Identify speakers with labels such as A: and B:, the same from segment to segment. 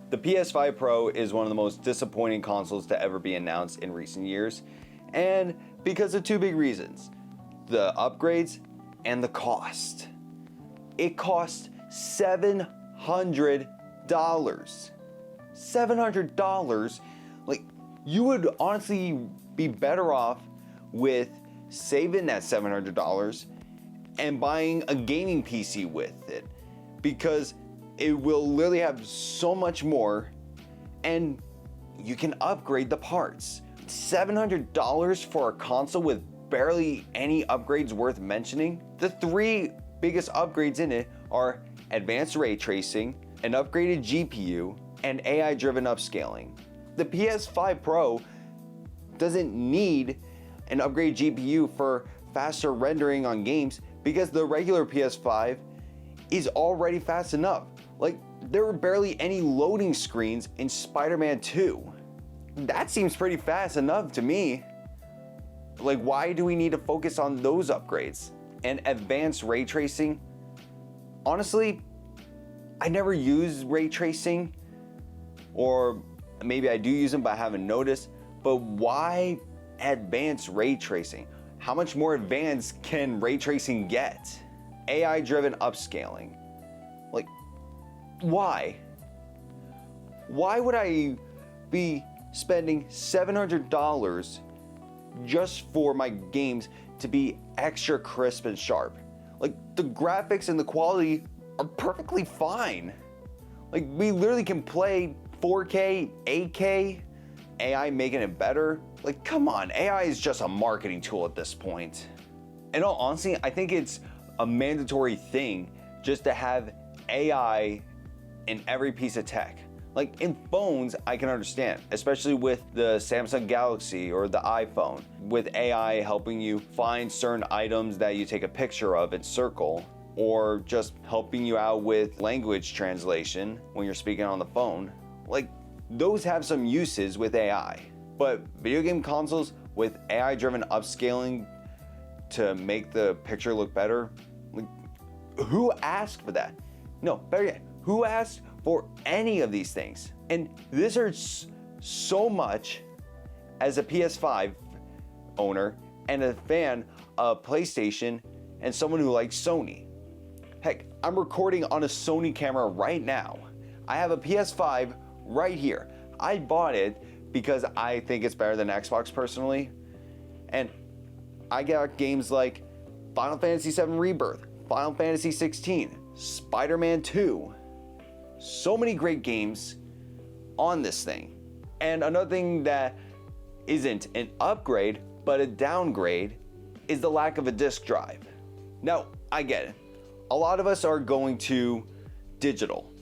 A: The PS5 Pro is one of the most disappointing consoles to ever be announced in recent years, and because of two big reasons: the upgrades and the cost. It cost $700. $700. Like, you would honestly be better off with saving that $700 and buying a gaming PC with it, because it will literally have so much more and you can upgrade the parts. $700 for a console with barely any upgrades worth mentioning? The three biggest upgrades in it are advanced ray tracing, an upgraded GPU, and AI-driven upscaling. The PS5 Pro doesn't need an upgraded GPU for faster rendering on games because the regular PS5 is already fast enough. Like, there were barely any loading screens in Spider-Man 2. That seems pretty fast enough to me. Like, why do we need to focus on those upgrades? And advanced ray tracing? Honestly, I never use ray tracing, or maybe I do use them but I haven't noticed. But why advanced ray tracing? How much more advanced can ray tracing get? AI-driven upscaling. Like, why? Why would I be spending $700 just for my games to be extra crisp and sharp? Like, the graphics and the quality are perfectly fine. Like, we literally can play 4K, 8K, AI making it better. Like, come on, AI is just a marketing tool at this point. In all honesty, I think it's a mandatory thing just to have AI in every piece of tech. Like, in phones, I can understand, especially with the Samsung Galaxy or the iPhone, with AI helping you find certain items that you take a picture of and circle, or just helping you out with language translation when you're speaking on the phone. Like, those have some uses with AI. But video game consoles with AI-driven upscaling to make the picture look better, like, who asked for that? No, better yet, who asked for any of these things? And this hurts so much as a PS5 owner and a fan of PlayStation and someone who likes Sony. Heck, I'm recording on a Sony camera right now. I have a PS5 right here. I bought it because I think it's better than Xbox personally. And I got games like Final Fantasy VII Rebirth, Final Fantasy 16, Spider-Man 2. So many great games on this thing. And another thing that isn't an upgrade, but a downgrade, is the lack of a disk drive. Now, I get it. A lot of us are going to digital.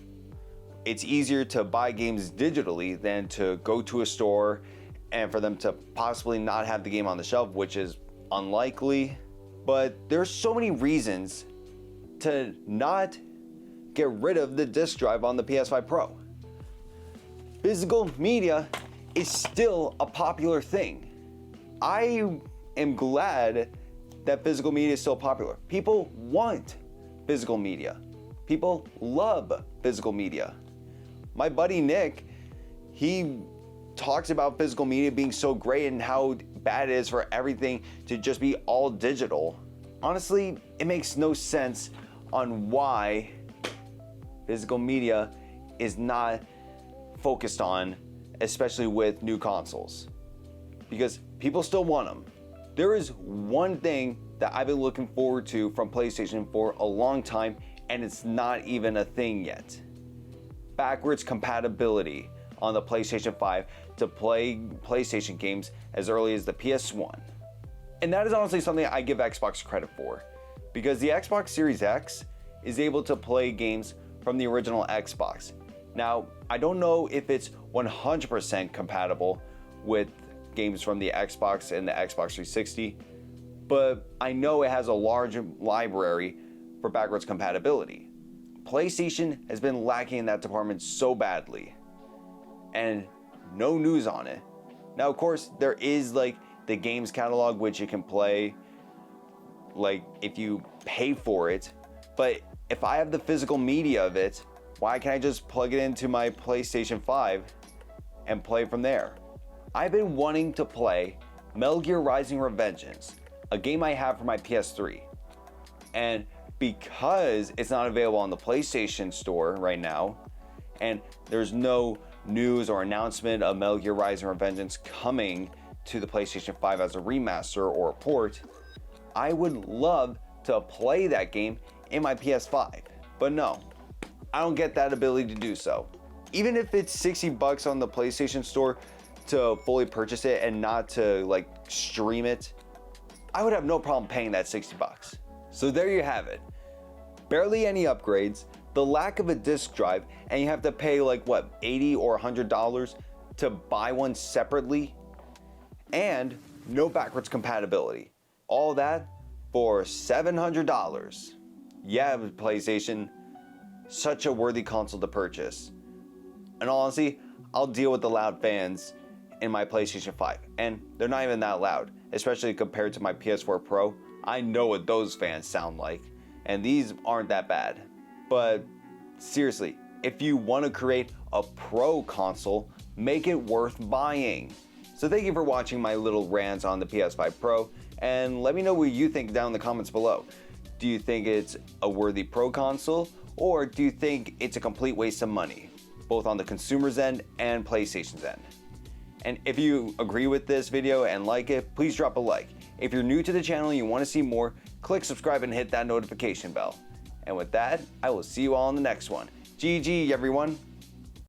A: It's easier to buy games digitally than to go to a store and for them to possibly not have the game on the shelf, which is unlikely. But there's so many reasons to not get rid of the disk drive on the PS5 Pro. Physical media is still a popular thing. I am glad that physical media is still popular. People want physical media. People love physical media. My buddy Nick, he talks about physical media being so great and how bad it is for everything to just be all digital. Honestly, it makes no sense on why physical media is not focused on, especially with new consoles, because people still want them. There is one thing that I've been looking forward to from PlayStation for a long time, and it's not even a thing yet. Backwards compatibility on the PlayStation 5 to play PlayStation games as early as the PS1. And that is honestly something I give Xbox credit for, because the Xbox Series X is able to play games from the original Xbox. Now, I don't know if it's 100% compatible with games from the Xbox and the Xbox 360, but I know it has a large library for backwards compatibility. PlayStation has been lacking in that department so badly, and no news on it. Now, of course, there is like the games catalog, which you can play like if you pay for it, but if I have the physical media of it, Why can't I just plug it into my PlayStation 5 and play from there? I've been wanting to play Metal Gear Rising: Revengeance, a game I have for my PS3. And because it's not available on the PlayStation Store right now, and there's no news or announcement of Metal Gear Rising: Revengeance coming to the PlayStation 5 as a remaster or a port, I would love to play that game in my PS5. But no, I don't get that ability to do so. Even if it's $60 on the PlayStation Store to fully purchase it and not to like stream it, I would have no problem paying that $60. So there you have it. Barely any upgrades, the lack of a disc drive, and you have to pay like what, $80 or $100 to buy one separately, and no backwards compatibility. All that for $700. Yeah, PlayStation, such a worthy console to purchase. And honestly, I'll deal with the loud fans in my PlayStation 5, and they're not even that loud, especially compared to my PS4 Pro. I know what those fans sound like, and these aren't that bad. But seriously, if you want to create a pro console, make it worth buying. So thank you for watching my little rants on the PS5 Pro, and let me know what you think down in the comments below. Do you think it's a worthy pro console, or do you think it's a complete waste of money, both on the consumer's end and PlayStation's end? And if you agree with this video and like it, please drop a like. If you're new to the channel and you want to see more, click subscribe and hit that notification bell. And with that, I will see you all in the next one. GG, everyone.